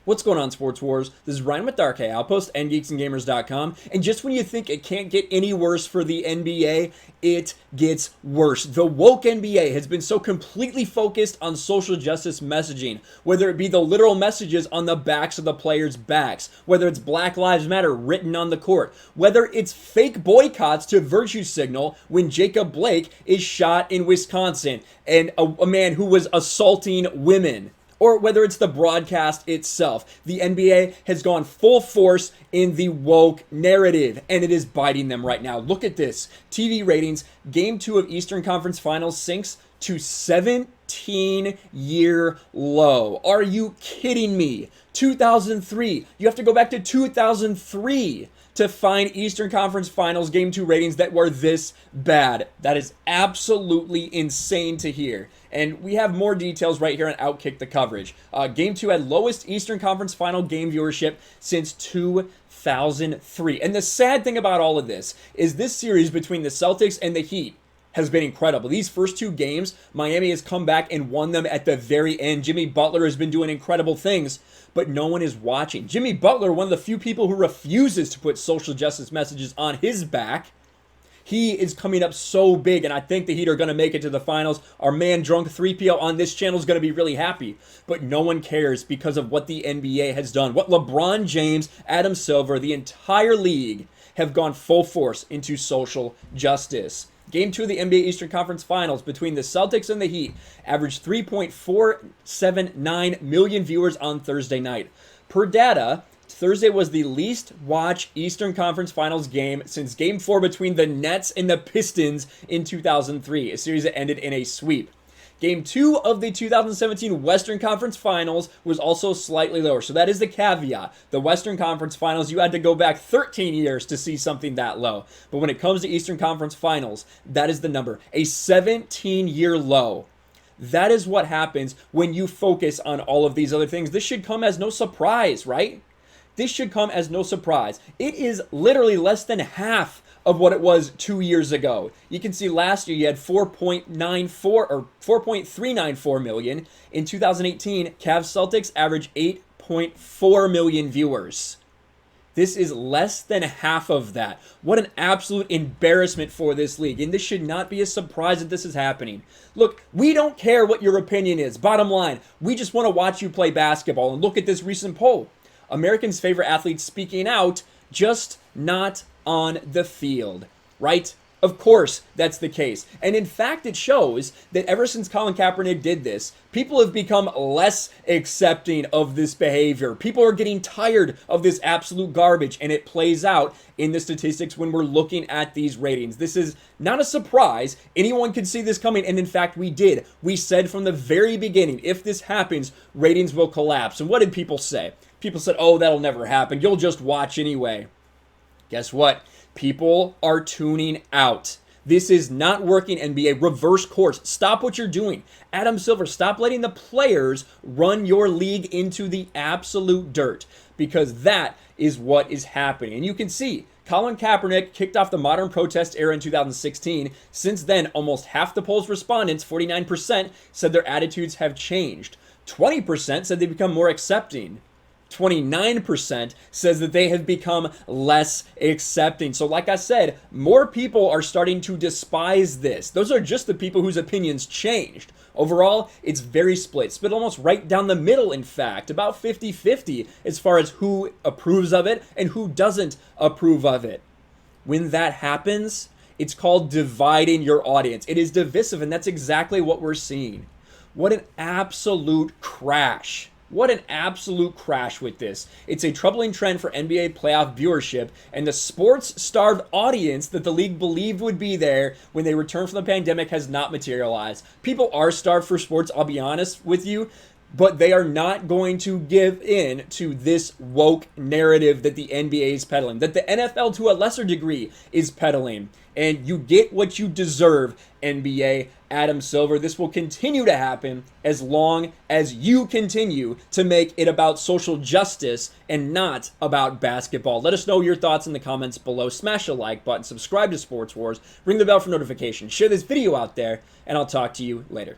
What's going on, Sports Wars? This is Ryan with Dark Outpost and geeksandgamers.com. And just when you think it can't get any worse for the NBA, it gets worse. The woke NBA has been so completely focused on social justice messaging, whether it be the literal messages on the backs of the players' backs, whether it's Black Lives Matter written on the court, whether it's fake boycotts to virtue signal when Jacob Blake is shot in Wisconsin and a man who was assaulting women, or whether it's the broadcast itself. The NBA has gone full force in the woke narrative, and it is biting them right now. Look at this. TV ratings, Game 2 of Eastern Conference Finals sinks to 17-year low. Are you kidding me? 2003. You have to go back to 2003 to find Eastern Conference Finals Game 2 ratings that were this bad. That is absolutely insane to hear. And we have more details right here on Outkick the coverage. Game 2 had lowest Eastern Conference Final game viewership since 2003. And the sad thing about all of this is this series between the Celtics and the Heat has been incredible. These first two games, Miami has come back and won them at the very end. Jimmy Butler has been doing incredible things, but no one is watching. Jimmy Butler, one of the few people who refuses to put social justice messages on his back, he is coming up so big, and I think the Heat are going to make it to the finals. Our man Drunk 3PO on this channel is going to be really happy, but no one cares because of what the NBA has done. What LeBron James, Adam Silver, the entire league have gone full force into social justice. Game 2 of the NBA Eastern Conference Finals between the Celtics and the Heat averaged 3.479 million viewers on Thursday night. Per data, Thursday was the least watched Eastern Conference Finals game since Game 4 between the Nets and the Pistons in 2003, a series that ended in a sweep. Game 2 of the 2017 Western Conference Finals was also slightly lower, so that is the caveat. The Western Conference Finals, you had to go back 13 years to see something that low. But when it comes to Eastern Conference Finals, that is the number, a 17-year low. That is what happens when you focus on all of these other things. This should come as no surprise, right? This should come as no surprise. It is literally less than half of what it was 2 years ago. You can see last year you had 4.94 or 4.394 million. In 2018, Cavs Celtics averaged 8.4 million viewers. This is less than half of that. What an absolute embarrassment for this league. And this should not be a surprise that this is happening. Look, we don't care what your opinion is. Bottom line, we just want to watch you play basketball. And look at this recent poll. Americans' favorite athletes speaking out, just not on the field, right? Of course, that's the case. And in fact, it shows that ever since Colin Kaepernick did this, people have become less accepting of this behavior. People are getting tired of this absolute garbage, and it plays out in the statistics when we're looking at these ratings. This is not a surprise. Anyone could see this coming, and in fact, we did. We said from the very beginning, if this happens, ratings will collapse. And what did people say? People said, oh, that'll never happen. You'll just watch anyway. Guess what? People are tuning out. This is not working, NBA. Reverse course. Stop what you're doing. Adam Silver, stop letting the players run your league into the absolute dirt, because that is what is happening. And you can see Colin Kaepernick kicked off the modern protest era in 2016. Since then, almost half the poll's respondents, 49%, said their attitudes have changed. 20% said they become more accepting. 29% says that they have become less accepting. So like I said, more people are starting to despise this. Those are just the people whose opinions changed. Overall, it's very split almost right down the middle, in fact, about 50-50 as far as who approves of it and who doesn't approve of it. When that happens, it's called dividing your audience. It is divisive, and that's exactly what we're seeing. What an absolute crash. What an absolute crash with this. It's a troubling trend for NBA playoff viewership, and the sports-starved audience that the league believed would be there when they returned from the pandemic has not materialized. People are starved for sports, I'll be honest with you, but they are not going to give in to this woke narrative that the NBA is peddling, that the NFL to a lesser degree is peddling. And you get what you deserve, NBA. Adam Silver. This will continue to happen as long as you continue to make it about social justice and not about basketball. Let us know your thoughts in the comments below. Smash the like button, subscribe to Sports Wars, ring the bell for notifications, share this video out there, and I'll talk to you later.